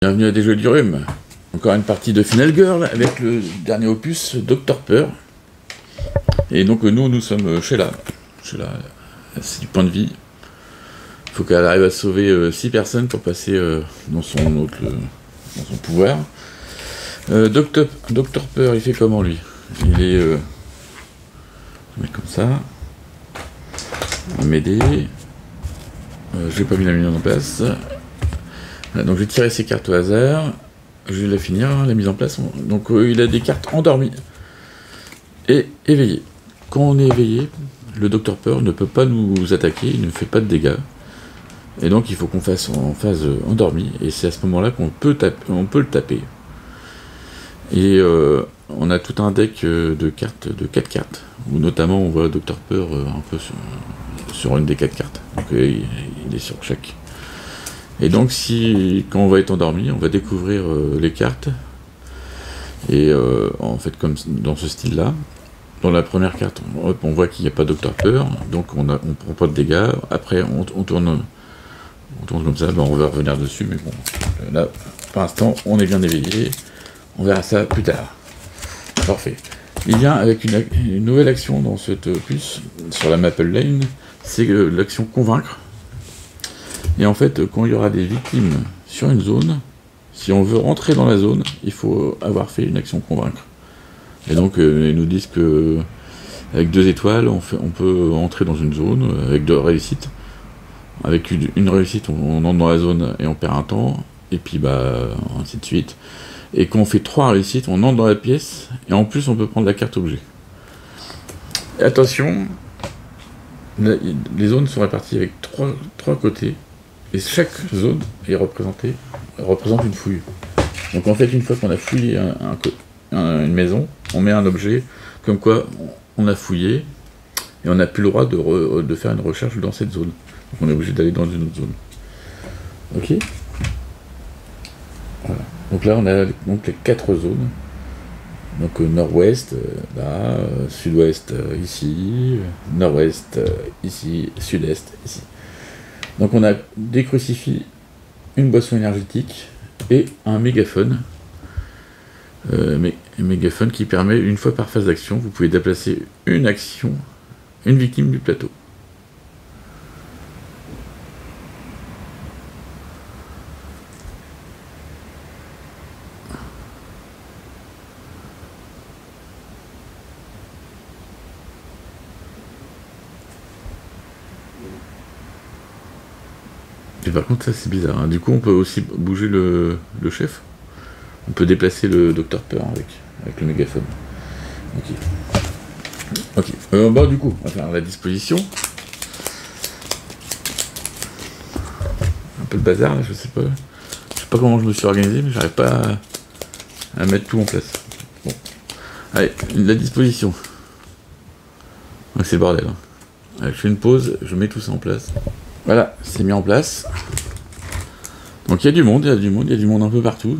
Bienvenue à Des Jeux du Rhume. Encore une partie de Final Girl avec le dernier opus Dr Peur. Et donc nous sommes chez la. C'est du point de vie. Il faut qu'elle arrive à sauver 6 personnes pour passer dans son pouvoir. Dr Peur, il fait comment lui? Il est... je vais mettre comme ça. On va m'aider. J'ai pas mis la mise en place. Voilà, donc je vais tirer ces cartes au hasard. Je vais la finir, la mise en place. Donc il a des cartes endormies et éveillées. Quand on est éveillé, le Dr Peur ne peut pas nous attaquer, il ne fait pas de dégâts. Et donc il faut qu'on fasse en phase endormie. Et c'est à ce moment-là qu'on peut, le taper. Et on a tout un deck de cartes, de 4 cartes. Où notamment on voit Dr Peur un peu sur une des 4 cartes. Donc il est sur chaque. Et donc quand on va être endormi, on va découvrir les cartes. Et en fait comme dans ce style-là, dans la première carte, on voit qu'il n'y a pas Dr Peur, donc on prend pas de dégâts. Après on tourne comme ça, on va revenir dessus, mais bon, là pour l'instant on est bien éveillé. On verra ça plus tard. Parfait. Il vient avec une nouvelle action dans cette opus, sur la Maple Lane, c'est l'action convaincre. Et en fait, quand il y aura des victimes sur une zone, si on veut rentrer dans la zone, il faut avoir fait une action convaincre. Et donc, ils nous disent que avec 2 étoiles, on peut entrer dans une zone avec 2 réussites. Avec une réussite, on entre dans la zone et on perd un temps, et puis ainsi de suite. Et quand on fait 3 réussites, on entre dans la pièce, et en plus, on peut prendre la carte objet. Et attention, les zones sont réparties avec 3 côtés. Et chaque zone représente une fouille. Donc en fait, une fois qu'on a fouillé une maison, on met un objet, comme quoi on a fouillé, et on n'a plus le droit de faire une recherche dans cette zone. Donc on est obligé d'aller dans une autre zone. Ok. Voilà. Donc là, on a donc les 4 zones. Donc nord-ouest, là, sud-ouest, ici, nord-ouest, ici, sud-est, ici. Donc on a des crucifix, une boisson énergétique et un mégaphone. Un mégaphone qui permet, une fois par phase d'action, vous pouvez déplacer une victime du plateau. Et par contre, ça c'est bizarre. Hein. Du coup, on peut aussi bouger le chef. On peut déplacer le Dr Peur avec le mégaphone. Ok. Du coup, on va faire la disposition. Un peu le bazar, là, je sais pas comment je me suis organisé, mais j'arrive pas à mettre tout en place. Bon. Allez, la disposition. Ouais, c'est le bordel. Hein. Allez, je fais une pause, je mets tout ça en place. Voilà, c'est mis en place. Donc il y a du monde un peu partout.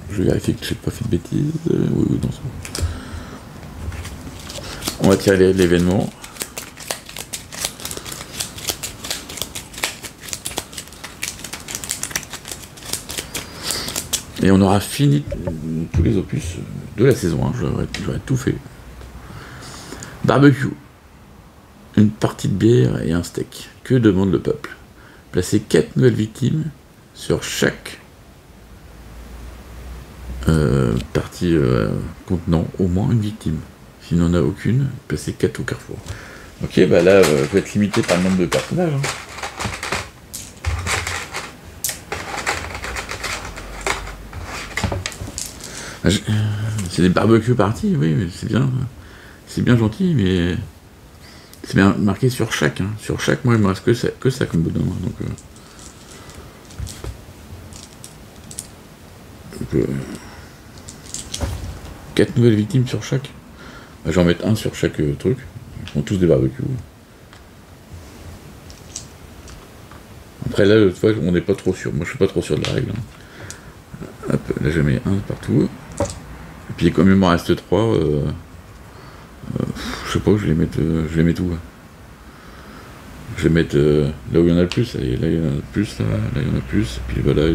Je vais vérifier que je n'ai pas fait de bêtises. Oui, non, c'est bon. On va tirer l'événement. Et on aura fini tous les opus de la saison 1. J'aurais tout fait. Barbecue. Une partie de bière et un steak. Que demande le peuple? Placez 4 nouvelles victimes sur chaque partie contenant au moins une victime. S'il n'en a aucune, placez 4 au carrefour. Ok, là, je vais être limité par le nombre de personnages. Hein. C'est des barbecues parties, oui, c'est bien. C'est bien gentil, mais... C'est bien marqué sur chaque. Hein. Sur chaque, moi, il me reste que ça comme bonhomme. Donc 4 nouvelles victimes sur chaque. Je vais en mettre un sur chaque truc. Ils font tous des barbecues. Après, là, fois, on n'est pas trop sûr. Moi, je suis pas trop sûr de la règle. Hein. Hop, là, je mets un partout. Et puis, comme il m'en reste 3... je sais pas, je vais mettre où. Je vais mettre là où il y en a le plus. Là, il y en a le plus, là il y en a plus. Et puis voilà,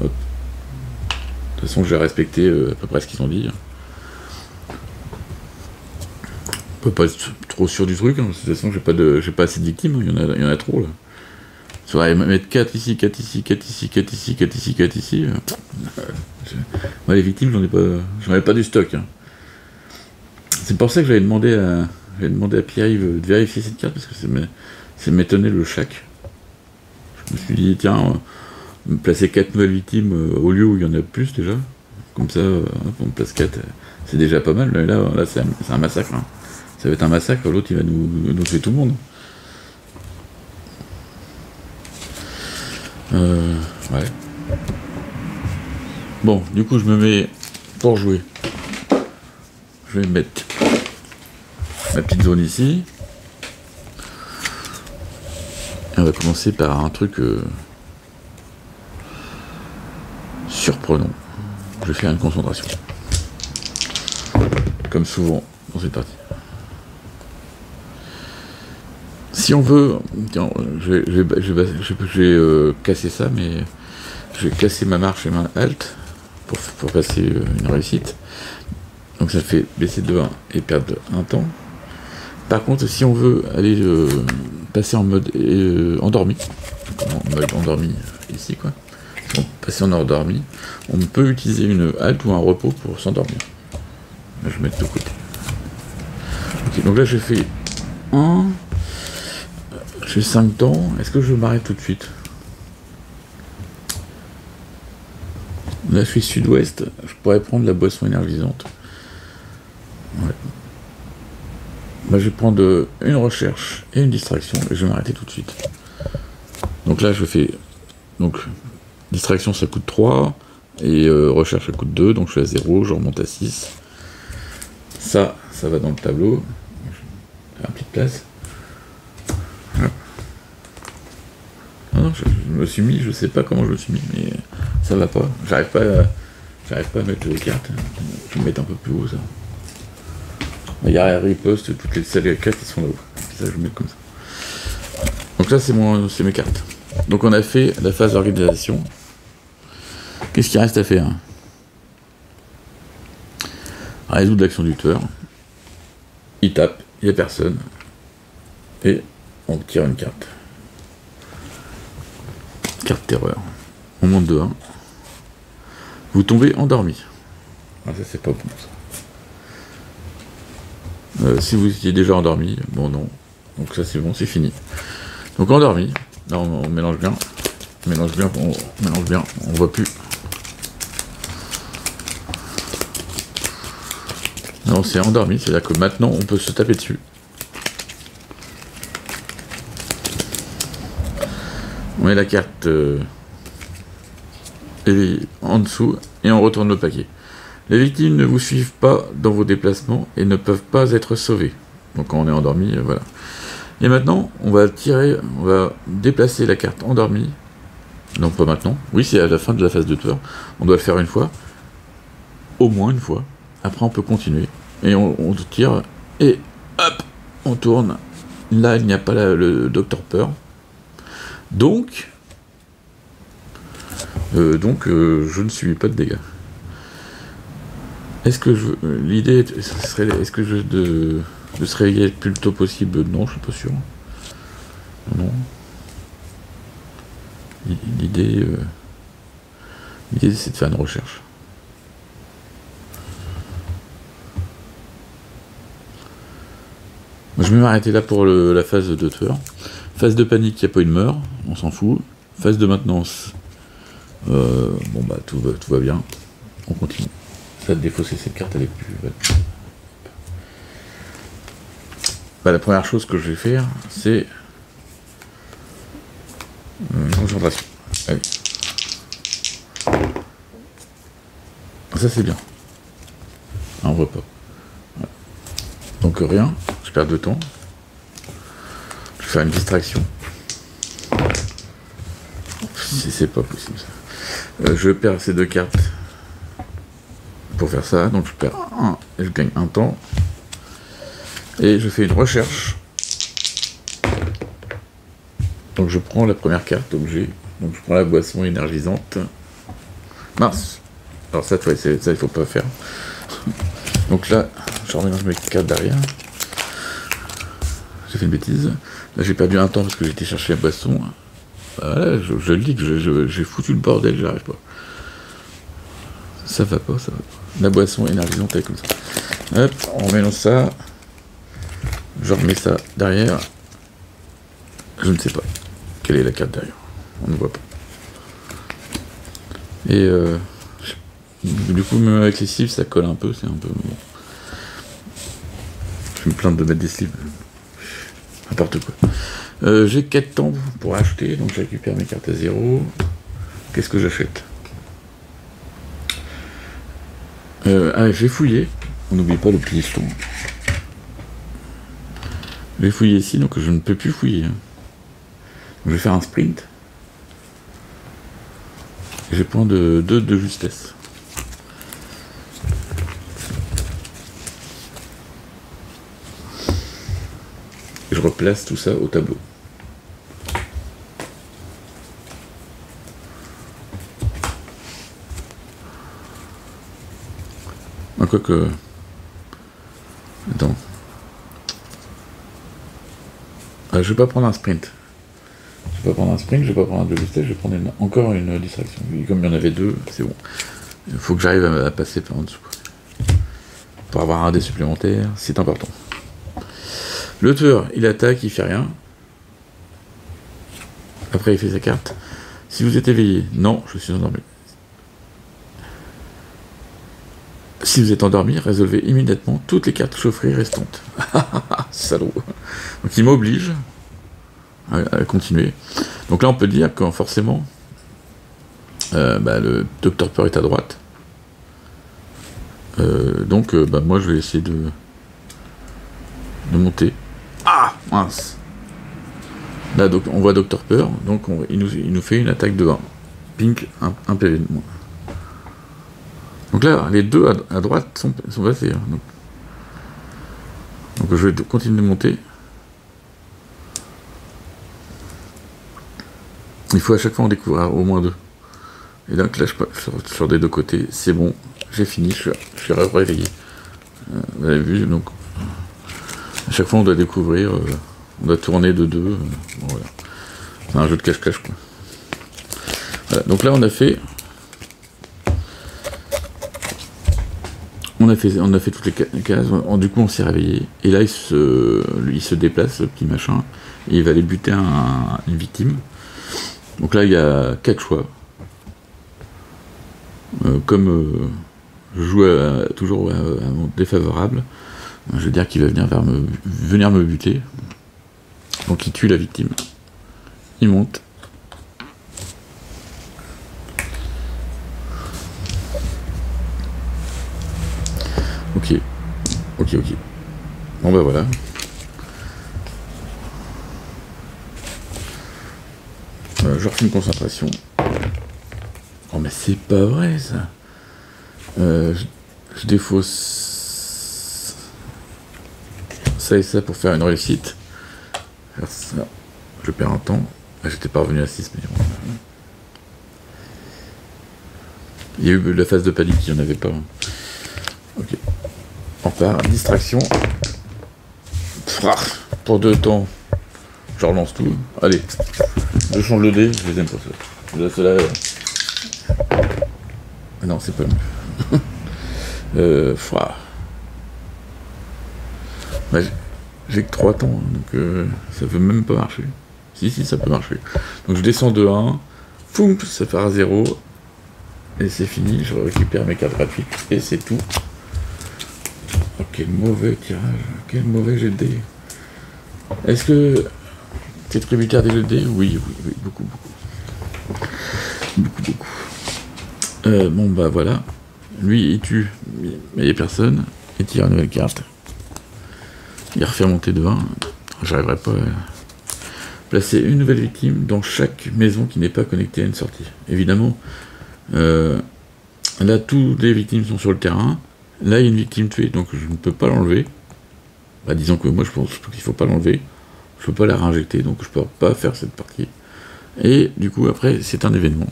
Hop. De toute façon, j'ai respecté à peu près ce qu'ils ont dit. On peut pas être trop sûr du truc, hein. De toute façon, j'ai pas assez de victimes, hein. Il y en a trop là. Ça va mettre 4 ici, 4 ici, 4 ici, 4 ici, 4 ici, 4 ici. Moi, les victimes, j'en ai pas du stock, hein. C'est pour ça que j'avais demandé à Pierre-Yves de vérifier cette carte, parce que ça m'étonnait le chaque. Je me suis dit, tiens, me placer 4 nouvelles victimes au lieu où il y en a plus déjà. Comme ça, on place 4, c'est déjà pas mal. Là c'est un massacre, hein. Ça va être un massacre, l'autre il va nous tuer tout le monde. Ouais. Bon, du coup je me mets pour jouer. Je vais mettre ma petite zone ici. Et on va commencer par un truc surprenant. Je vais faire une concentration. Comme souvent dans cette partie. Si on veut, tiens, je vais casser ça, mais je vais casser ma marche et ma halte pour passer une réussite. Donc ça fait baisser de 1 et perdre un temps. Par contre, si on veut aller passer en mode endormi, en mode endormi ici quoi, si on passer en endormi, on peut utiliser une halte ou un repos pour s'endormir. Je vais mettre de côté. Ok, donc là j'ai fait 1. J'ai 5 temps, est-ce que je m'arrête tout de suite? Là je suis sud-ouest, je pourrais prendre la boisson énergisante. Ouais. Bah, je vais prendre une recherche et une distraction et je vais m'arrêter tout de suite. Donc là je fais... Donc distraction ça coûte 3 et recherche ça coûte 2, donc je suis à 0, je remonte à 6. Ça va dans le tableau. J'ai une petite place. Non, je me suis mis, je sais pas comment je me suis mis, mais ça va pas. J'arrive pas à mettre les cartes. Je vais me mettre un peu plus haut ça. Il y a riposte, toutes les salles cartes qui sont là-haut. Ça je vais mettre comme ça. Donc là c'est mes cartes. Donc on a fait la phase d'organisation. Qu'est-ce qu'il reste à faire? Résoudre l'action du tueur. Il tape, il n'y a personne. Et on tire une carte. Carte terreur. On monte de 1. Vous tombez endormi. Ah, ça c'est pas bon ça. Si vous étiez déjà endormi, bon non. Donc ça c'est bon, c'est fini. Donc endormi. Là on mélange bien. On mélange bien, on voit plus. Non, c'est endormi, c'est-à-dire que maintenant on peut se taper dessus. On met la carte en dessous et on retourne le paquet. Les victimes ne vous suivent pas dans vos déplacements et ne peuvent pas être sauvées. Donc quand on est endormi, voilà. Et maintenant, on va déplacer la carte endormie. Non, pas maintenant. Oui, c'est à la fin de la phase de tueur. On doit le faire une fois. Au moins une fois. Après, on peut continuer. Et on tire. Et hop, on tourne. Là, il n'y a pas le Dr Peur. Donc, je ne subis pas de dégâts. Est-ce que l'idée serait, est-ce que de se réveiller le plus tôt possible? Non, je suis pas sûr. Non. L'idée, c'est de faire une recherche. Je vais m'arrêter là pour la phase de tueur. Phase de panique, il n'y a pas une meurt, on s'en fout. Phase de maintenance, bon bah tout va bien, on continue. Ça de défausser cette carte, elle est plus... Bah, la première chose que je vais faire, c'est concentration. Allez. Ça c'est bien. Ah, on voit pas. Voilà. Donc rien, je perds de temps. Je vais faire une distraction. C'est pas possible ça. Je perds ces deux cartes pour faire ça, donc je perds 1 et je gagne un temps. Et je fais une recherche. Donc je prends la première carte objet, donc je prends la boisson énergisante. Mince. Alors ça, tu vois, ça, il faut pas faire. Donc là, je remélange mes cartes derrière. J'ai fait une bêtise. Là, j'ai perdu un temps parce que j'étais chercher la boisson. Voilà, je le dis que j'ai foutu le bordel, j'arrive pas. Ça va pas, ça va pas. La boisson énergisante, elle est comme ça. Hop, on mélange ça. Je remets ça derrière. Je ne sais pas quelle est la carte derrière. On ne voit pas. Et du coup, même avec les sleeves, ça colle un peu. C'est un peu... Bon. Je me plains de mettre des sleeves. N'importe quoi. J'ai 4 temps pour acheter, donc je récupère mes cartes à 0. Qu'est-ce que j'achète? J'ai fouillé. On n'oublie pas le piston. J'ai fouillé ici, donc je ne peux plus fouiller. Donc, je vais faire un sprint. J'ai point de 2 de justesse. Je replace tout ça au tableau. Quoique... Attends. Je vais pas prendre un sprint. Je vais pas prendre un sprint, je vais pas prendre un de justesse, je vais prendre encore une distraction. Et comme il y en avait 2, c'est bon. Il faut que j'arrive à passer par en dessous. Pour avoir un dé supplémentaire, c'est important. Le tueur, il attaque, il fait rien. Après, il fait sa carte. Si vous êtes éveillé, non, je suis endormi. Si vous êtes endormi, résolvez immédiatement toutes les cartes chauffées restantes. Salaud. Donc il m'oblige à continuer. Donc là, on peut dire que forcément, le Dr Peur est à droite. Moi, je vais essayer de monter. Ah, mince. Là, donc, on voit Dr Peur. Donc, il nous fait une attaque de 1. Pink, un PV de moins. Donc là, les deux à droite sont passés. Hein, donc je vais continuer de monter. Il faut à chaque fois en découvrir au moins 2. Et donc là, sur des 2 côtés, c'est bon, j'ai fini, je suis réveillé. Vous avez vu, donc à chaque fois on doit découvrir, on doit tourner de 2. Bon, voilà. C'est un jeu de cache-cache, quoi. Voilà, donc là on a fait toutes les cases, du coup on s'est réveillé, et là il se déplace, le petit machin, et il va aller buter une victime. Donc là il y a 4 choix. Comme je joue toujours à mon défavorable, je veux dire qu'il va venir me buter. Donc il tue la victime. Il monte. Ok. Bon bah voilà. Je refais une concentration. Oh mais c'est pas vrai ça. Je défausse ça et ça pour faire une réussite. Faire ça. Je perds un temps. J'étais pas revenu à 6, mais bon. Il y a eu la phase de panique, il n'y en avait pas. Ok. On part. Distraction. Pour 2 temps. Je relance tout. Allez. Je change le dé. Je les aime pas ça. Là, cela. Ah non, c'est pas mieux. J'ai que 3 temps, donc ça veut même pas marcher. Si, ça peut marcher. Donc je descends de 1, foum, ça part à 0, et c'est fini, je récupère mes cartes gratuites, et c'est tout. Oh, quel mauvais tirage, quel mauvais jet de dés. Est-ce que t'es tributaire des jets de dés? Oui, beaucoup. Bon bah voilà, lui il tue, mais il n'y a personne, il tire une nouvelle carte. Il refait monter de 1, j'arriverai pas à placer une nouvelle victime dans chaque maison qui n'est pas connectée à une sortie. Évidemment, là toutes les victimes sont sur le terrain, là il y a une victime tuée, donc je ne peux pas l'enlever. Bah, disons que moi je pense qu'il ne faut pas l'enlever, je ne peux pas la réinjecter, donc je ne peux pas faire cette partie. Et du coup après c'est un événement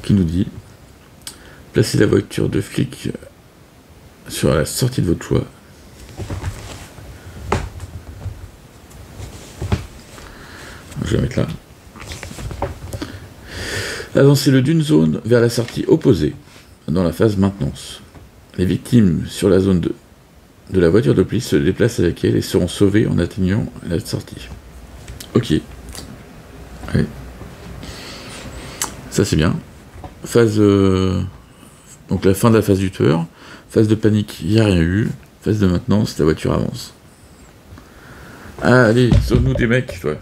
qui nous dit placez la voiture de flic sur la sortie de votre choix. Je vais mettre là. Avancez-le d'une zone vers la sortie opposée, dans la phase maintenance. Les victimes sur la zone de la voiture de police se déplacent avec elle et seront sauvées en atteignant la sortie. Ok. Allez. Ça c'est bien. Phase... donc la fin de la phase du tueur. Phase de panique, il n'y a rien eu. Phase de maintenance, la voiture avance. Allez, sauve-nous des mecs, toi.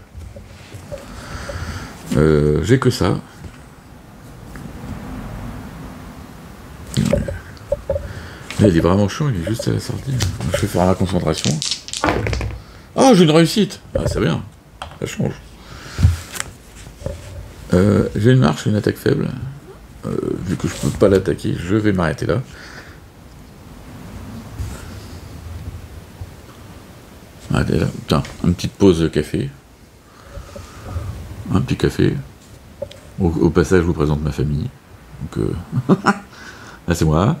J'ai que ça. Là, il est vraiment chaud, il est juste à la sortie. Je vais faire la concentration. Ah, j'ai une réussite. Ah, c'est bien. Ça change. J'ai une marche, une attaque faible. Vu que je peux pas l'attaquer, je vais m'arrêter là. Allez, là. Putain, une petite pause café. Un petit café. Au passage, je vous présente ma famille. Donc, là, c'est moi,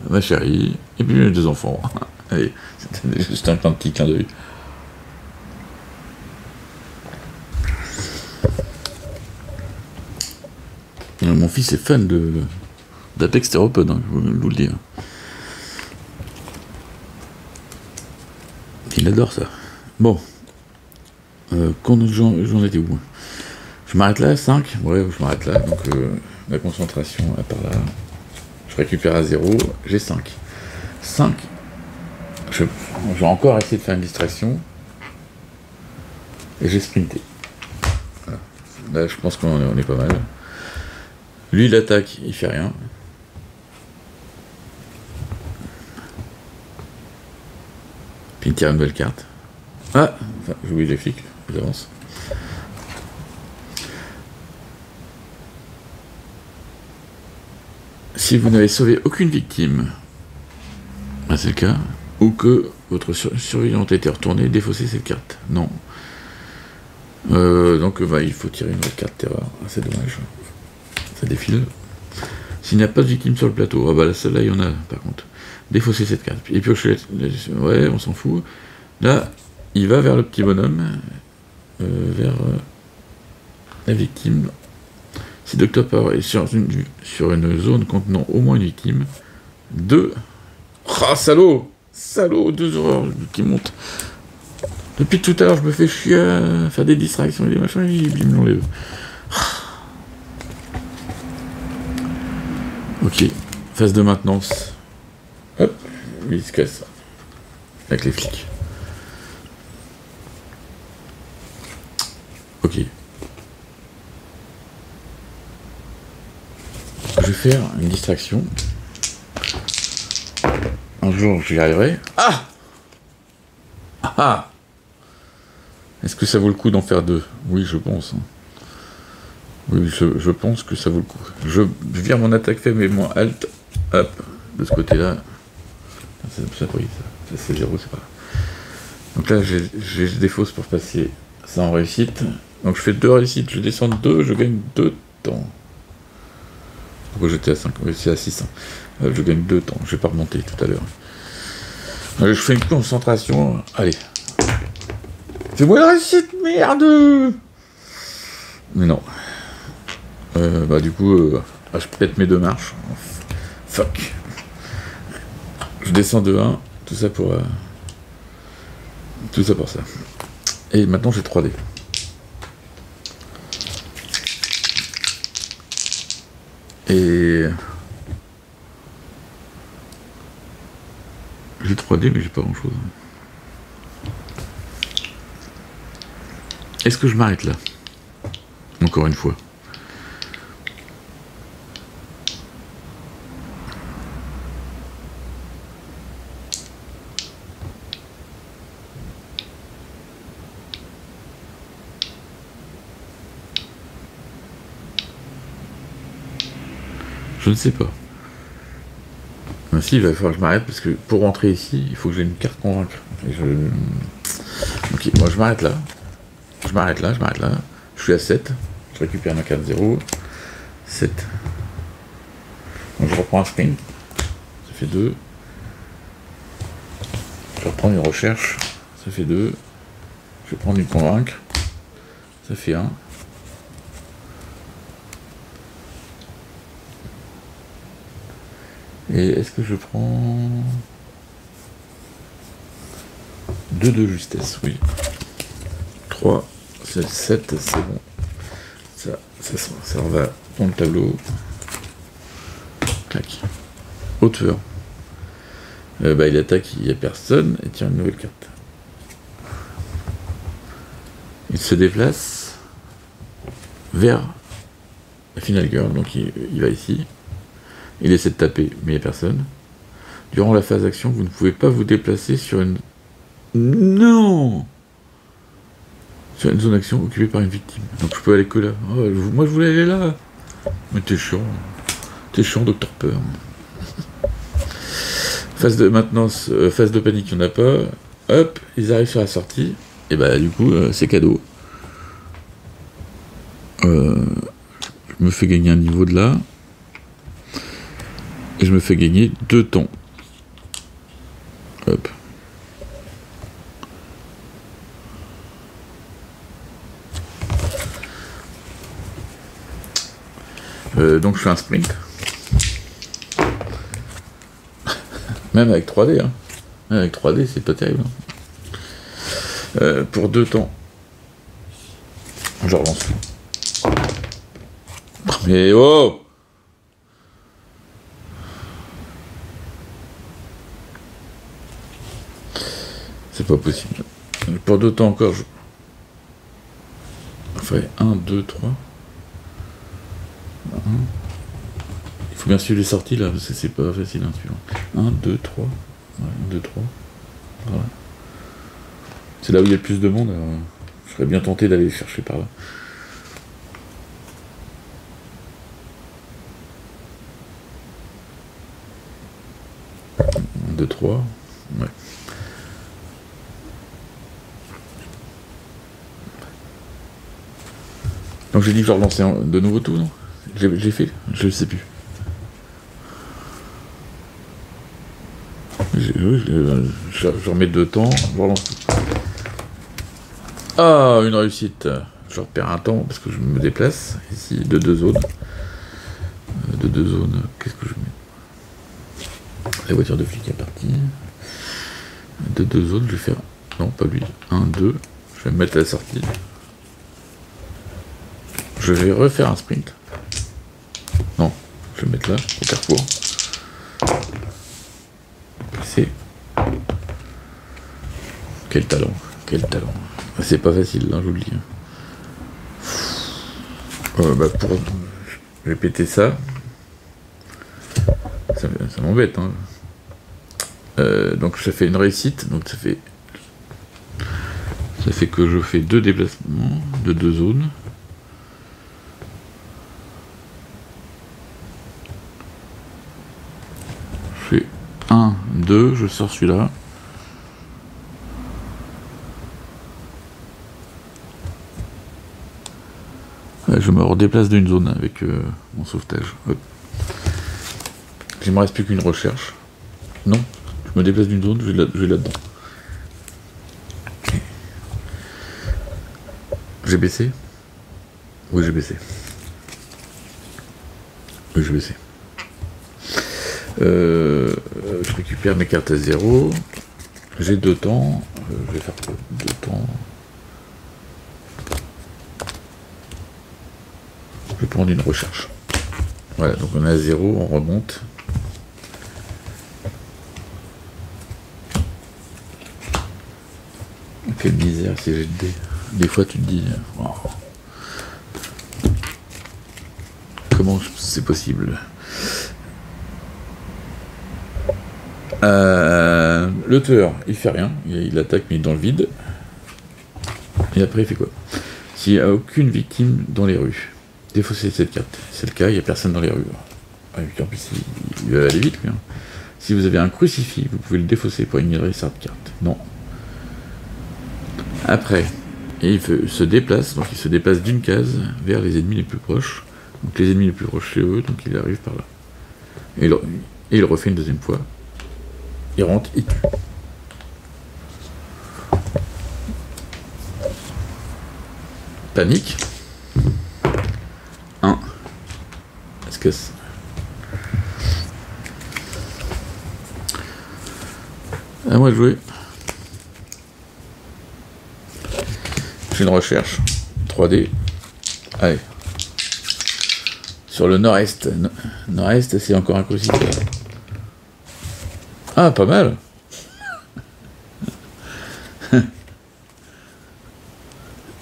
ma chérie, et puis mes 2 enfants. Allez, c'était juste un petit clin d'œil. Mon fils est fan d'Apex Théropode, hein, je vous le dis. Il adore ça. Bon. Quand j'en étais où? Je m'arrête là, 5. Ouais, je m'arrête là. Donc, la concentration à part là. Je récupère à 0. J'ai 5. 5. Je vais encore essayer de faire une distraction. Et j'ai sprinté. Voilà. Là, je pense qu'on est pas mal. Lui, il attaque, il fait rien. Puis il tire une belle carte. Ah, enfin, oui, les flics, ils avancent. Si vous n'avez sauvé aucune victime, ah, c'est le cas, ou que votre surveillante a été retournée, défaussez cette carte. Non. Donc, il faut tirer une autre carte terreur. Ah, c'est dommage. Ça défile. S'il n'y a pas de victime sur le plateau, ah bah celle-là, il y en a, par contre. Défausser cette carte. Et piocher, ouais, on s'en fout. Là, il va vers le petit bonhomme, vers la victime. Si Dr Power est sur une zone contenant au moins une victime, 2. Ah, salaud! Salaud, 2 horreurs qui montent. Depuis tout à l'heure, je me fais chier à faire des distractions et des machins, et il me l'enlève. Ok, phase de maintenance. Hop, lui il se casse. Avec les flics. Ok. Je vais faire une distraction. Un jour j'y arriverai. Ah! Ah! Est-ce que ça vaut le coup d'en faire 2? Oui, je pense. Oui, je pense que ça vaut le coup. Je vire mon attaque faible et mon alt, hop, de ce côté-là. Ça c'est 0, c'est pas grave. Donc là, j'ai des fausses pour passer ça en réussite. Donc je fais 2 réussites, je descends de 2, je gagne 2 temps. Pourquoi j'étais à 5? Oui, c'est à 6. Je gagne 2 temps, je vais pas remonter tout à l'heure. Je fais une concentration, allez. Fais-moi la réussite, merde! Mais non. Du coup, je pète mes 2 marches. Fuck. Je descends de 1, tout ça pour ça. Et maintenant j'ai 3D. Et j'ai 3D mais j'ai pas grand chose. Est-ce que je m'arrête là? Encore une fois. Je ne sais pas. Ben si, il va falloir que je m'arrête parce que pour rentrer ici, il faut que j'ai une carte convaincre. Ok, moi je m'arrête là. Je m'arrête là. Je suis à 7. Je récupère ma carte 0. 7. Donc je reprends un sprint, ça fait 2. Je vais reprendre une recherche, ça fait 2. Je vais prendre une convaincre, ça fait 1. Et est-ce que je prends 2 de justesse? Oui. 3, 7, c'est bon. Ça va dans le tableau. Clac. Hauteur. Il attaque, il n'y a personne, et tire une nouvelle carte. Il se déplace vers la Final Girl, donc il va ici. Il essaie de taper, mais il n'y a personne. Durant la phase d'action, vous ne pouvez pas vous déplacer sur une... Non! Sur une zone d'action occupée par une victime. Donc je peux aller que là. Oh, moi je voulais aller là. Mais t'es chiant. T'es chiant, Docteur Peur. Phase de maintenance, phase de panique, il n'y en a pas. Hop, ils arrivent sur la sortie. Et bah du coup, c'est cadeau. Je me fais gagner un niveau de là. Et je me fais gagner 2 temps. Hop. Donc je fais un sprint. Même avec 3D, hein. Même avec 3D, c'est pas terrible. Hein. Pour 2 temps. Je relance. Mais oh! C'est pas possible. Pour 2 temps encore, je ferai 1, 2, 3. Il faut bien suivre les sorties là, parce que c'est pas facile hein, suivant. 1, 2, 3. Ouais, 1, 2, 3. Voilà. C'est là où il y a le plus de monde. Alors, je serais bien tenté d'aller chercher par là. 1, 2, 3. Ouais. Donc j'ai dit que je relançais de nouveau tout, non? J'ai fait? Je sais plus. Je remets 2 temps, je relance tout. Ah, une réussite. Je repère un temps parce que je me déplace ici de 2 zones. De 2 zones, qu'est-ce que je mets? La voiture de flic est partie. De 2 zones, je vais faire... Non, pas lui. 1, 2. Je vais me mettre à la sortie. Je vais refaire un sprint. Non, je vais me mettre là, au carrefour. C'est... Quel talent, quel talent. C'est pas facile, hein, je vous le dis. Pour répéter ça, ça m'embête. Hein. Donc ça fait une réussite, donc ça fait que je fais 2 déplacements de 2 zones. Je fais 1, 2, je sors celui-là. Je me redéplace d'une zone avec mon sauvetage. Hop. Il me reste plus qu'une recherche. Non, je me déplace d'une zone, je vais là-dedans. Okay. J'ai baissé? Oui, j'ai baissé. Oui, j'ai baissé. Je récupère mes cartes à 0. J'ai 2 temps. Je vais faire 2 temps. Je vais prendre une recherche. Voilà, donc on est à 0, on remonte. Quelle misère si j'ai de dés. Des fois tu te dis, wow, comment c'est possible? Le tueur, il fait rien, il attaque mais dans le vide. Et après il fait quoi? S'il n'y a aucune victime dans les rues, défausser cette carte. C'est le cas, il n'y a personne dans les rues. En plus, il va aller vite lui. Hein. Si vous avez un crucifix, vous pouvez le défausser pour ignorer cette carte. Non. Après, et il se déplace, donc il se déplace d'une case vers les ennemis les plus proches. Donc les ennemis les plus proches c'est eux, donc il arrive par là. Et il refait une deuxième fois. Il rentre, il tue. Panique. 1. Est-ce que c'est... À moi de jouer. J'ai une recherche. 3D. Allez. Sur le nord-est. Nord-est, c'est encore un crucifix. Ah, pas mal.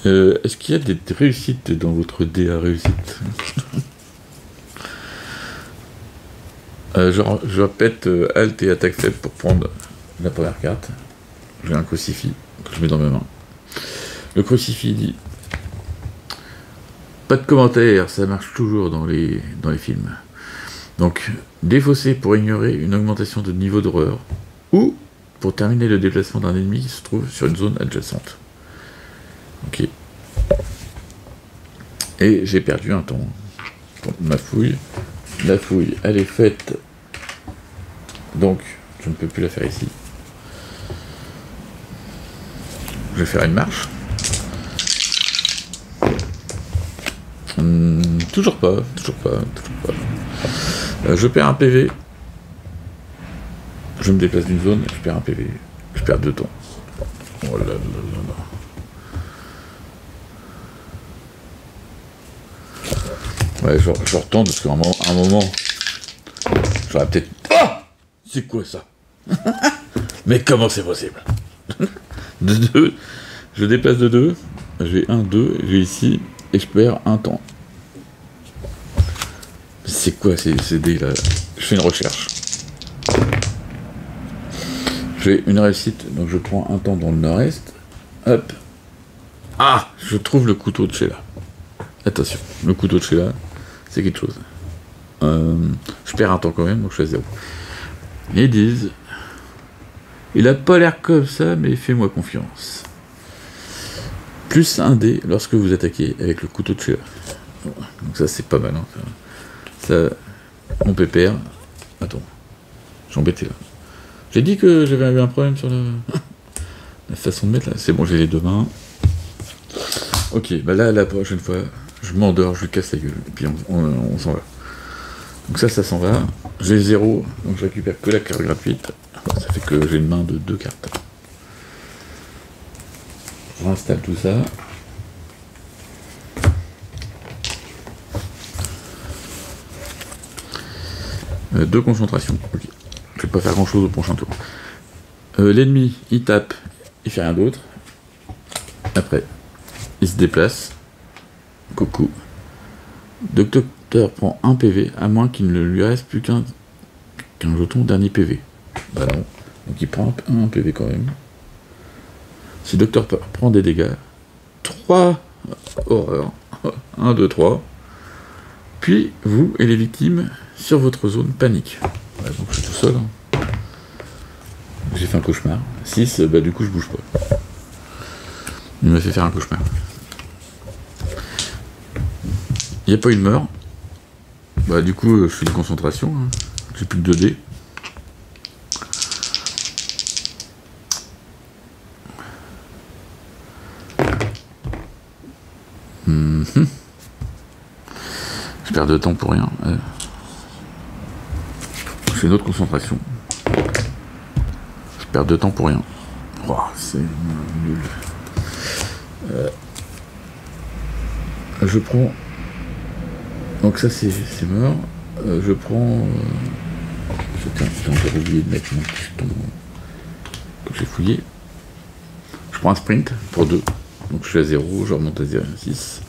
Est-ce qu'il y a des réussites dans votre dé à réussite? Je répète Alt et attaque faible pour prendre la première carte. J'ai un crucifix que je mets dans mes mains. Le crucifix dit pas de commentaires, ça marche toujours dans les films. Donc, défausser pour ignorer une augmentation de niveau d'horreur ou pour terminer le déplacement d'un ennemi qui se trouve sur une zone adjacente. Ok. Et j'ai perdu un temps. Ma fouille. La fouille, elle est faite. Donc, je ne peux plus la faire ici. Je vais faire une marche. Toujours pas. Je perds un PV. Je me déplace d'une zone, je perds un PV. Je perds 2 temps. Oh là là là là. Ouais, je retente parce qu'à un moment, j'aurais peut-être... Ah! C'est quoi ça? Mais comment c'est possible? De 2, je déplace de 2, j'ai 1, 2, j'ai ici, et je perds un temps. C'est quoi ces dés là? Je fais une recherche. J'ai une réussite, donc je prends un temps dans le nord-est. Hop. Ah! Je trouve le couteau de Sheila. Attention, le couteau de Sheila, c'est quelque chose. Je perds un temps quand même, donc je suis à 0. Ils disent... Il a pas l'air comme ça, mais fais-moi confiance. Plus un dé lorsque vous attaquez avec le couteau de Sheila. Donc ça, c'est pas mal. Hein. Ça, mon pépère... Attends, j'ai embêté là. J'ai dit que j'avais eu un problème sur la façon de mettre là. C'est bon, j'ai les deux mains. Ok, bah là, la prochaine fois, je m'endors, je lui casse la gueule, et puis on s'en va. Donc ça s'en va. J'ai 0, donc je récupère que la carte gratuite. Ça fait que j'ai une main de 2 cartes. Je réinstalle tout ça. Deux concentrations. Ok. Je vais pas faire grand chose au prochain tour. L'ennemi, il tape, il fait rien d'autre. Après, il se déplace. Coucou. Docteur prend 1 PV, à moins qu'il ne lui reste plus qu'un jeton dernier PV. Bah non. Donc il prend un PV quand même. Si Docteur prend des dégâts, 3 horreurs. 1, 2, 3. Puis vous et les victimes sur votre zone panique. Ouais, donc je suis tout seul. Hein. J'ai fait un cauchemar. 6, bah du coup je bouge pas. Il m'a fait faire un cauchemar. Il n'y a pas une meurt. Bah du coup je fais une concentration. Hein. J'ai plus que 2 dés. Je perds de temps pour rien. Je fais une autre concentration. Je perds de temps pour rien. Oh, c'est nul. Je prends... Donc ça c'est mort. Je prends... J'ai encore oublié de mettre mon piston que j'ai fouillé. Je prends un sprint pour 2. Donc je suis à 0, je remonte à 6.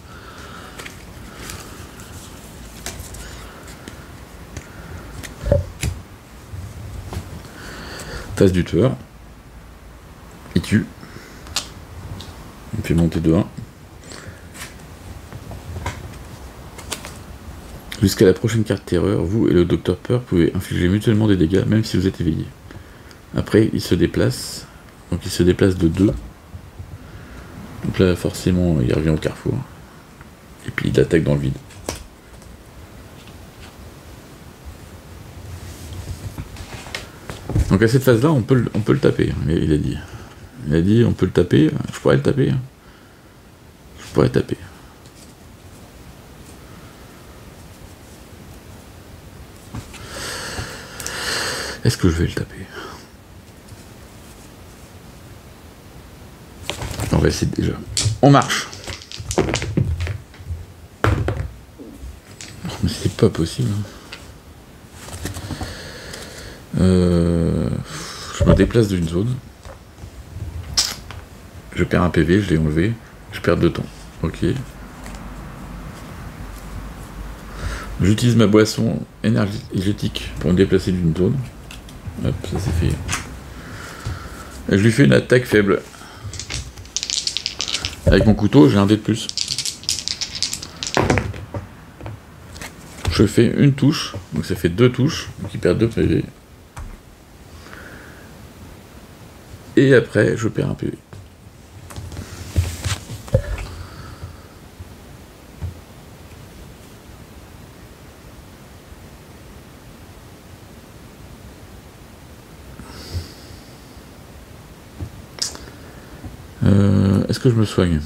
Phase du tueur. Il tue. Il me fait monter de 1. Jusqu'à la prochaine carte terreur, vous et le Docteur Peur pouvez infliger mutuellement des dégâts, même si vous êtes éveillé. Après, il se déplace. Donc il se déplace de 2. Donc là, forcément, il revient au carrefour. Et puis il attaque dans le vide. Donc à cette phase-là, on peut le taper, il a dit. Il a dit, on peut le taper, je pourrais le taper. Je pourrais taper. Est-ce que je vais le taper? On va essayer déjà. On marche. Mais c'est pas possible. Je me déplace d'une zone. Je perds un PV, je l'ai enlevé. Je perds 2 temps. Ok. J'utilise ma boisson énergétique pour me déplacer d'une zone. Hop, ça c'est fait. Et je lui fais une attaque faible. Avec mon couteau, j'ai un dé de plus. Je fais une touche, donc ça fait 2 touches, donc il perd 2 PV. Et après, je perds un PV. Est-ce que je me soigne?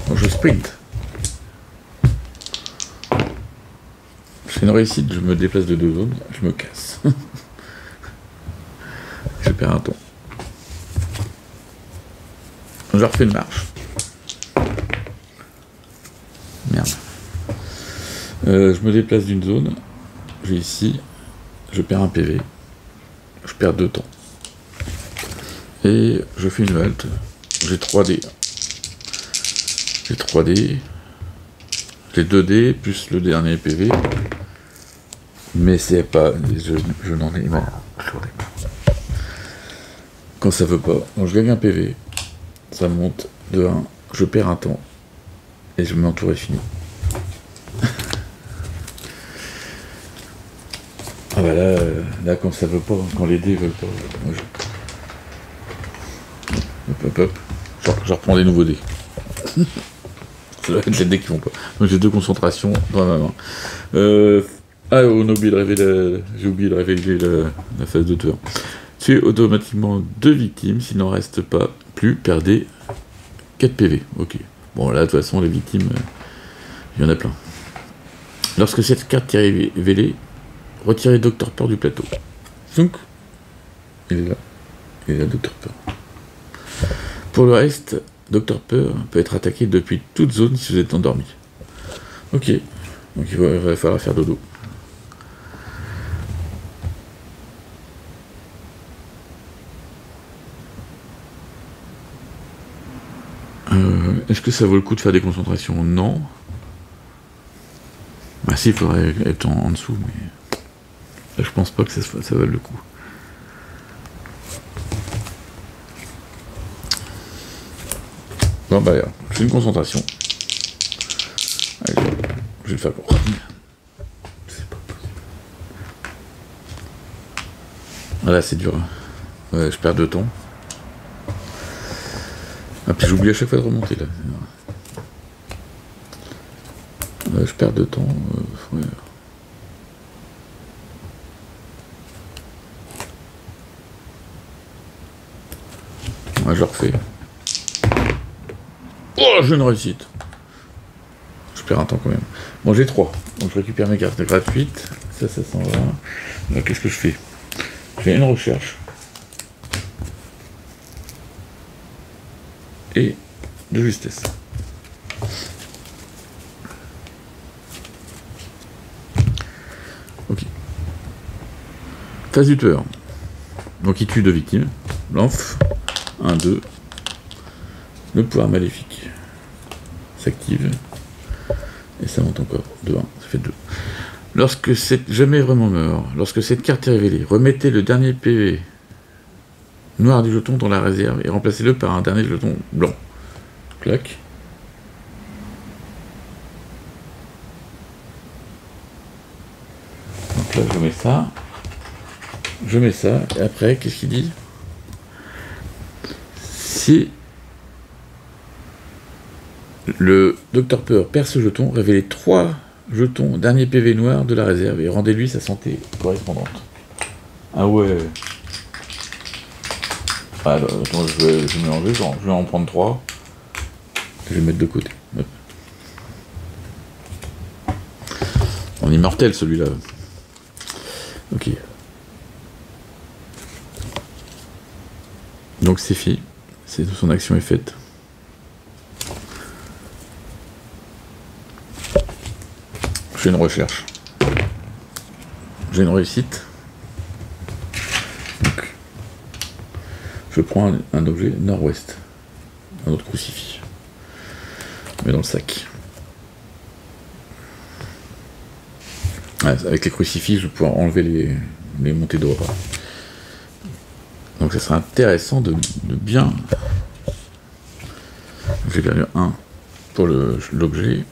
Donc je sprint. C'est une réussite, je me déplace de 2 zones, je me casse. Je perds un ton. Je refais une marche. Merde. Je me déplace d'une zone. Je vais ici. Je perds un PV. Je perds 2 temps. Et je fais une halte. J'ai 3 dés. J'ai 3 dés. J'ai 2 dés plus le dernier PV. Mais c'est pas. Je n'en ai marre. Quand ça veut pas. Donc je gagne un PV. Ça monte de 1. Je perds un temps. Et je m'entoure est fini. Ah bah là quand ça veut pas, quand les dés veulent pas, moi hop. Je reprends des nouveaux dés. Ça doit être les dés qui vont pas. Donc j'ai 2 concentrations dans ma main. On a oublié de révéler j'ai oublié de révéler la phase de tueur. Tuez automatiquement 2 victimes, s'il n'en reste pas plus, perdez 4 PV. Ok. Bon là de toute façon les victimes, il y en a plein. Lorsque cette carte est révélée, retirez Dr Peur du plateau. Donc, il est là. Il est là, Dr Peur. Pour le reste, Dr Peur peut être attaqué depuis toute zone si vous êtes endormi. Ok. Donc il va falloir faire dodo. Est-ce que ça vaut le coup de faire des concentrations? Non. Bah si, il faudrait être en dessous, mais... Là, je pense pas que ça vaille le coup. Bon bah, je fais une concentration. Allez, je vais le faire court. C'est pas possible. Voilà, c'est dur. Ouais, je perds 2 temps. Ah, puis j'oublie à chaque fois de remonter là. Je perds 2 temps. Ouais. Ouais, je refais. Oh, j'ai une réussite. Je perds un temps quand même. Bon, j'ai 3. Donc je récupère mes cartes gratuites. Ça s'en va. Là, qu'est-ce que je fais? Je fais une recherche. Et de justesse. Ok. Phase du tueur. Donc il tue 2 victimes. L'enf. 1, 2. Le pouvoir maléfique s'active. Et ça monte encore. 2, 1. Ça fait 2. Lorsque c'est jamais vraiment mort, lorsque cette carte est révélée, remettez le dernier PV noir du jeton dans la réserve et remplacez-le par un dernier jeton blanc. Clac. Donc là, je mets ça. Je mets ça. Et après, qu'est-ce qu'il dit? Si Le Dr Peur perd ce jeton, révélez 3 jetons dernier PV noir de la réserve et rendez-lui sa santé correspondante. Ah ouais. Ah, attends, je vais mélanger, je vais en prendre 3. Je vais mettre de côté. Hop. En immortel celui-là. Ok. Donc c'est fait. Son action est faite. Je fais une recherche. J'ai une réussite. Donc, je prends un objet nord-ouest. Un autre crucifix. Je mets dans le sac. Ouais, avec les crucifix, je vais pouvoir enlever les montées d'aura. Donc ça serait intéressant de bien... J'ai perdu un pour l'objet.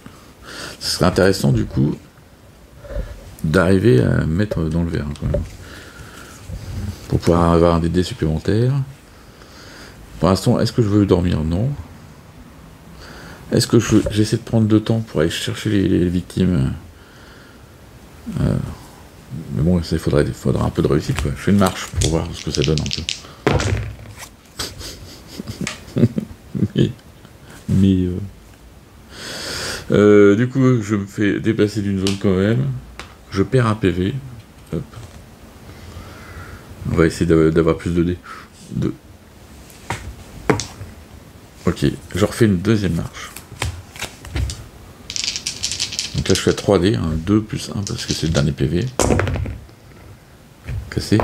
Ce serait intéressant du coup d'arriver à mettre dans le verre quand même. Pour pouvoir avoir des dés supplémentaires. Pour l'instant, est-ce que je veux dormir? Non. Est-ce que j'essaie de prendre de temps pour aller chercher les victimes? Mais bon, il faudra un peu de réussite, quoi. Je fais une marche pour voir ce que ça donne un peu. Du coup, je me fais déplacer d'une zone quand même. Je perds un PV. Hop. On va essayer d'avoir plus de dés. 2. Ok, je refais une deuxième marche. Donc là, je suis à 3D, 2 plus 1 parce que c'est le dernier PV. Cassé.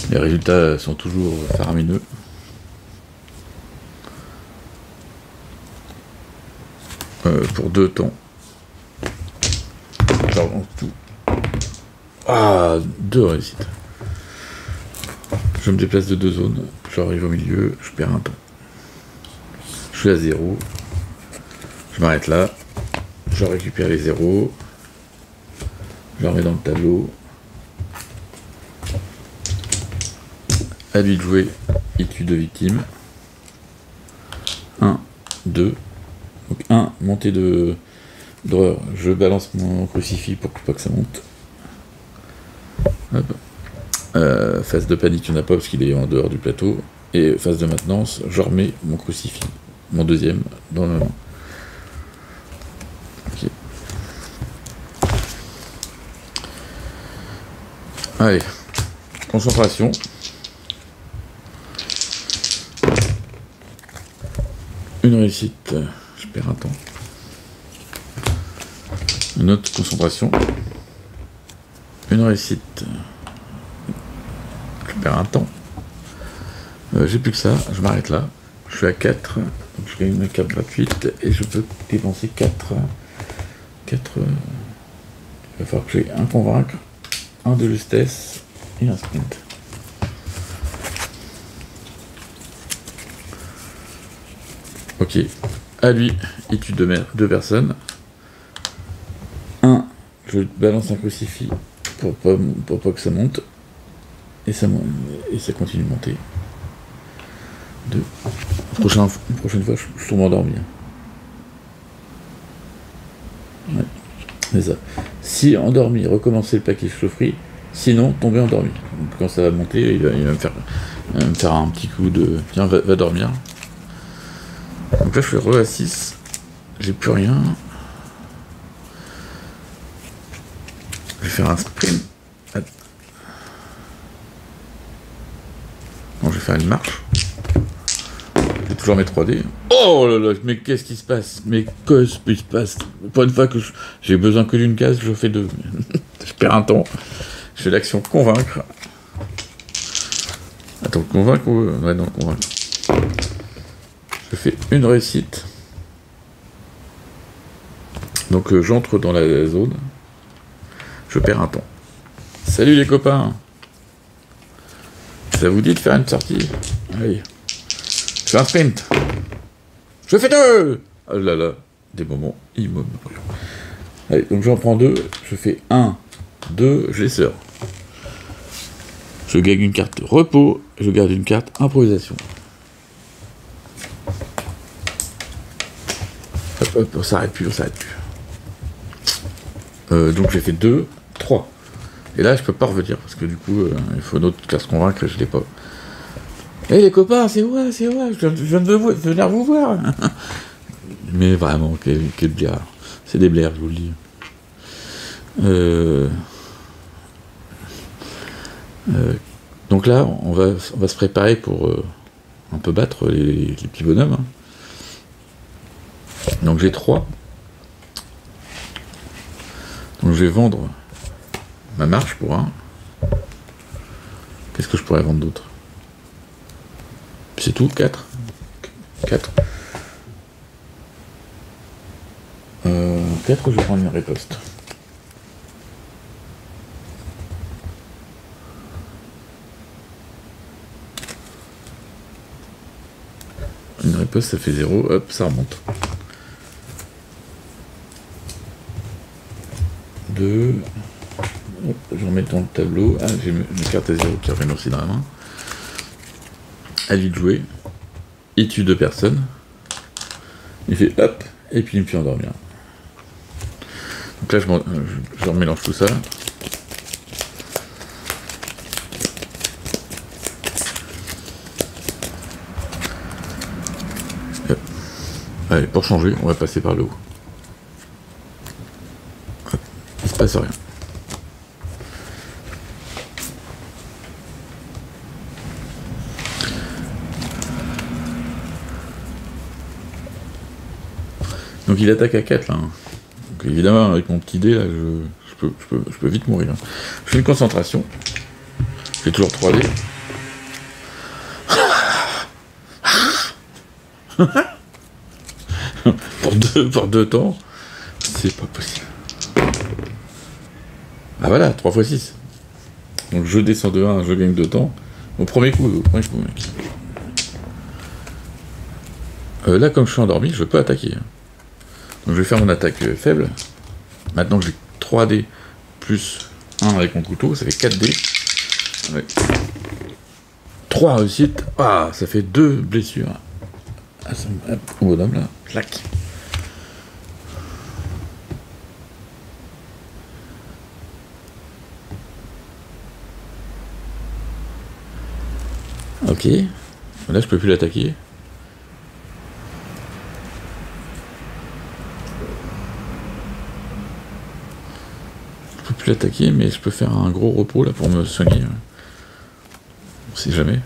Les résultats sont toujours faramineux. Pour 2 temps. Genre en tout. Ah, 2 réussites. Je me déplace de 2 zones. J'arrive au milieu, je perds un temps. Je suis à 0. Je m'arrête là. Je récupère les 0. Je les remets dans le tableau. À lui de jouer. Il tue 2 victimes. 1, 2. Donc 1, montée d'horreur. Je balance mon crucifix pour pas que ça monte. Hop. Phase de panique, il n'y en a pas parce qu'il est en dehors du plateau. Et phase de maintenance, je remets mon crucifix, mon deuxième, dans la main. Ok. Allez, concentration. Une réussite, je perds un temps. Une autre concentration. Une réussite. Je perds un temps. J'ai plus que ça, je m'arrête là. Je suis à 4. Donc je gagne une carte gratuite et je peux dépenser 4. Il va falloir que j'ai un convaincre, un de justesse et un sprint. Ok. À lui, il tue 2 personnes. 1, je balance un crucifix pour pas que ça monte. Et ça continue de monter. 2. Prochaine fois, je tombe endormi. Ouais, c'est ça. Si endormi, recommencer le paquet chaufferie. Sinon, tomber endormi. Donc, quand ça va monter, il va me faire un petit coup de... Tiens, va dormir. Donc là, je fais re à 6. J'ai plus rien. Je vais faire un sprint. Non, je vais faire une marche. J'ai toujours mes 3D. Oh là là, mais qu'est-ce qui se passe? Mais qu'est-ce qui se passe? Pour une fois que j'ai besoin que d'une case, je fais 2. Je perds un temps. Je fais l'action convaincre. Attends, convaincre ou... Ouais, non, convaincre. Je fais une réussite. Donc j'entre dans la zone. Je perds un temps. Salut les copains! Ça vous dit de faire une sortie? Allez. Je fais un sprint. Je fais 2! Oh là là, des moments immondes. Allez, donc j'en prends 2. Je fais 1, 2, je les sors. Je gagne une carte repos. Je garde une carte improvisation. hop, on s'arrête plus. Donc j'ai fait 2, 3. Et là, je peux pas revenir, parce que du coup, il faut une autre carte convaincre et je l'ai pas. Eh les copains, c'est moi, je viens de venir vous voir. Mais vraiment, quel blaire. C'est des blaires, je vous le dis. Donc là, on va se préparer pour un peu battre les petits bonhommes. Hein. Donc j'ai 3. Donc je vais vendre ma marche pour 1. Qu'est-ce que je pourrais vendre d'autre? C'est tout, 4. 4. 4, je vais prendre une riposte. Une riposte, ça fait 0, hop, ça remonte. 2. Je remets dans le tableau. Ah, j'ai une carte à 0 qui revient aussi dans la main. À lui de jouer. Il tue 2 personnes. Il fait hop, et puis il me fait endormir. Donc là, je remélange tout ça. Allez, pour changer, on va passer par le haut. Il se passe rien. Donc il attaque à 4 là. Hein. Donc évidemment avec mon petit dé là, je peux vite mourir. Hein. Je fais une concentration. Je fais toujours 3 dés. pour deux temps, c'est pas possible. Ah voilà, 3 x 6. Donc je descends de 1, je gagne 2 temps. Au premier coup, mec. Là, comme je suis endormi, je peux attaquer. Donc je vais faire mon attaque faible. Maintenant que j'ai 3 dés plus 1 avec mon couteau, ça fait 4 dés. Ouais. 3 réussites. Ah, ça fait 2 blessures. Ah, au bonhomme là, clac. Ok. Là, je peux plus l'attaquer. Je peux plus l'attaquer, mais je peux faire un gros repos là pour me soigner. On sait jamais.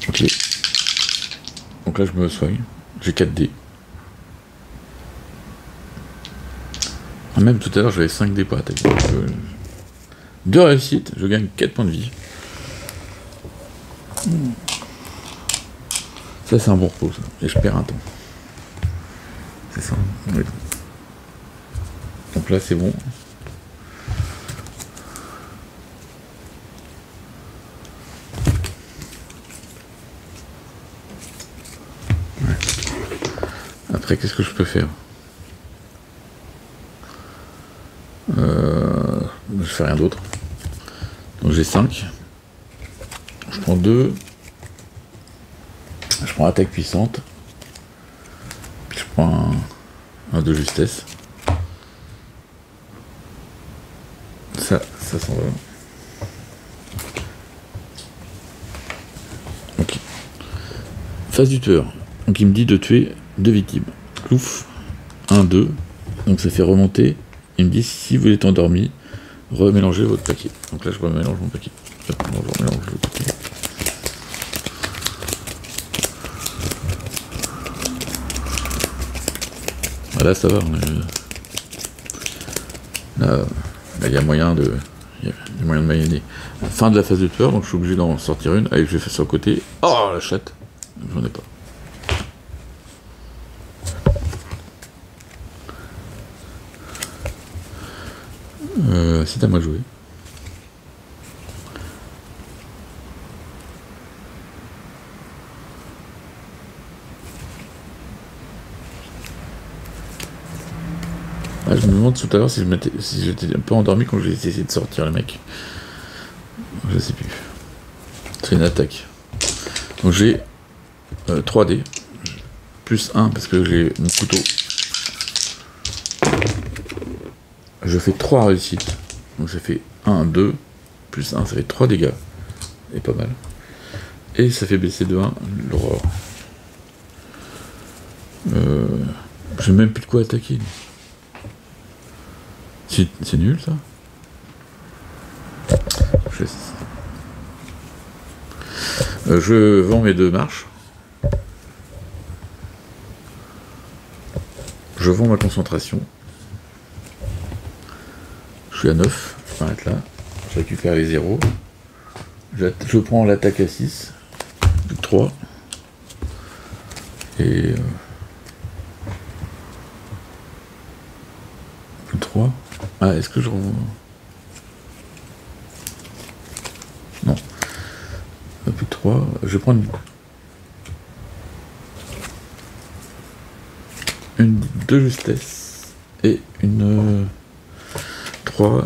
Ok. Donc là, je me soigne. J'ai 4 dés. Même tout à l'heure, j'avais 5 dés pour attaquer. 2 réussites, je gagne 4 points de vie. Ça, c'est un bon repos, ça. Et je perds un temps. C'est ça. Oui. Donc là, c'est bon. Ouais. Après, qu'est-ce que je peux faire? Je fais rien d'autre. Donc j'ai 5. Je prends 2. Je prends attaque puissante. Puis je prends un de justesse. Ça s'en va. Ok. Phase du tueur. Donc il me dit de tuer 2 victimes. Plouf. 1, 2. Donc ça fait remonter. Il me dit si vous êtes endormi, remélangez votre paquet. Donc là je remélange mon paquet. Je remélange le paquet. Voilà, ça va. Là, il y a moyen de moyenner. Fin de la phase de tueur, donc je suis obligé d'en sortir une. Allez, je vais faire sur le côté. Oh, la chatte. J'en ai pas. C'est à moi de jouer. Ah, je me demande tout à l'heure si j'étais un peu endormi quand j'ai essayé de sortir le mec. Je sais plus. C'est une attaque. Donc j'ai 3D, plus 1 parce que j'ai mon couteau. Je fais 3 réussites, donc ça fait 1, 2, plus 1, ça fait 3 dégâts, et pas mal. Et ça fait baisser de 1 l'horreur. J'ai même plus de quoi attaquer. C'est nul ça. Je vends mes 2 marches. Je vends ma concentration. Je suis à 9, je m'arrête là. Je récupère les 0. Je prends l'attaque à 6. Plus que 3. Et... plus 3. Ah, est-ce que je revends? Non. Plus que 3. Je vais prendre une 2 justesse et une 3,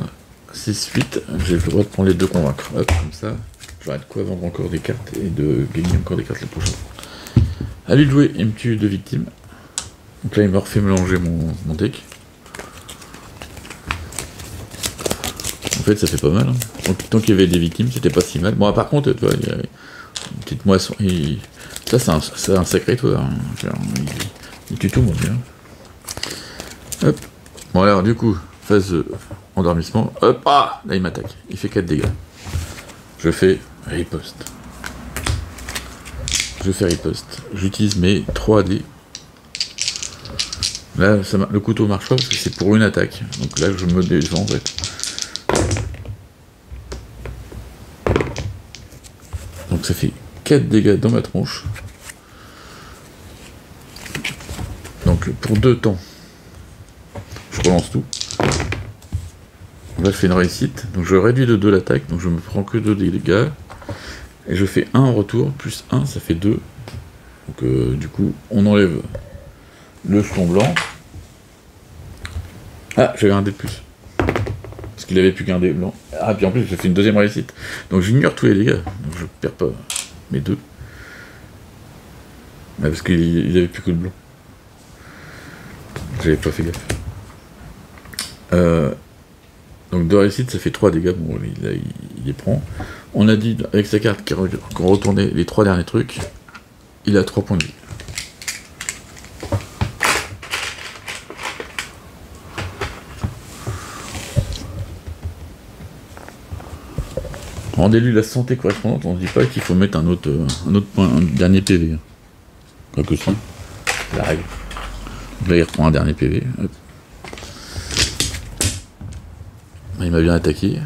6, 8. J'ai le droit de prendre les 2 convaincre. Hop, comme ça, j'aurai de quoi vendre encore des cartes et de gagner encore des cartes les prochaines. À lui de jouer, il me tue 2 victimes. Donc là, il me refait mélanger mon deck. En fait, ça fait pas mal. Hein. Donc, tant qu'il y avait des victimes, c'était pas si mal. Bon, par contre, tu vois, il y a une petite moisson. Ça, c'est un sacré toit. Hein. Il tue tout le monde. Hein. Hop. Bon, alors, du coup, phase endormissement. Hop, ah, là, il m'attaque. Il fait 4 dégâts. Je fais riposte. J'utilise mes 3 dés. Là, le couteau marche pas parce que c'est pour une attaque. Donc là, je me défends en fait. Donc ça fait 4 dégâts dans ma tronche. Donc pour 2 temps, je relance tout. Là, je fais une réussite. Donc je réduis de 2 l'attaque. Donc je me prends que 2 dégâts. Et je fais 1 en retour. Plus 1, ça fait 2. Donc du coup, on enlève le jeton blanc. Ah, j'avais un dé de plus. Parce qu'il avait plus qu'un dé blanc. Ah, puis en plus, j'ai fait une deuxième réussite. Donc j'ignore tous les dégâts. Donc je perds pas mes 2. Ouais, parce qu'il avait plus que le blanc. J'avais pas fait gaffe. Donc 2 réussites, ça fait 3 dégâts. Bon, là, il les prend. On a dit avec sa carte qu'on retournait les 3 derniers trucs. Il a 3 points de vie. Rendez-lui la santé correspondante, on ne dit pas qu'il faut mettre un autre point, un dernier PV. Quoi que si, c'est la règle. Donc là, il reprend un dernier PV. Hop. Il m'a bien attaqué.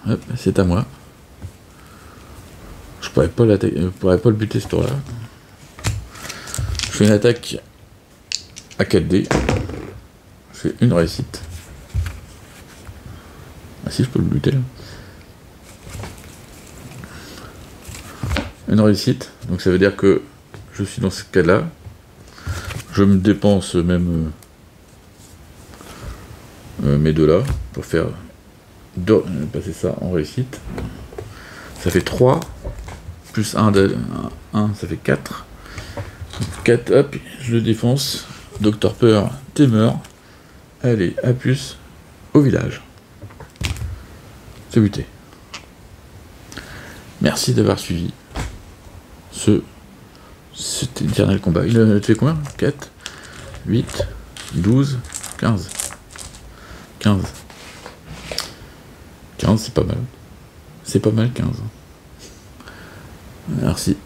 Hop, c'est à moi. Je pourrais pas le buter ce tour-là. Je fais une attaque à 4D. Je fais une réussite. Ah si, je peux le buter là. Une réussite, donc ça veut dire que je suis dans ce cas-là. Je me dépense même mes 2 là pour faire passer ça en réussite. Ça fait 3 plus 1, 1 ça fait 4. 4, hop, je le défonce. Dr Peur, t'es mort. Allez, à plus au village. C'est buté. Merci d'avoir suivi cet éternel combat. Il a fait combien? 4, 8, 12, 15. 15. 15, c'est pas mal. C'est pas mal, 15. Merci.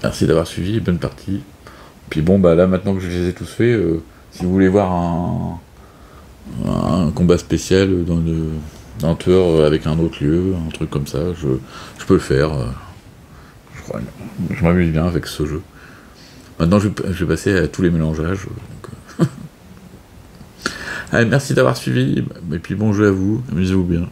Merci d'avoir suivi, bonne partie. Puis bon, bah là, maintenant que je les ai tous faits, si vous voulez voir un combat spécial dans un tueur avec un autre lieu, un truc comme ça, je peux le faire. Je m'amuse bien avec ce jeu. Maintenant, je vais passer à tous les mélangeages. Donc, allez, merci d'avoir suivi, et puis bon jeu à vous, amusez-vous bien.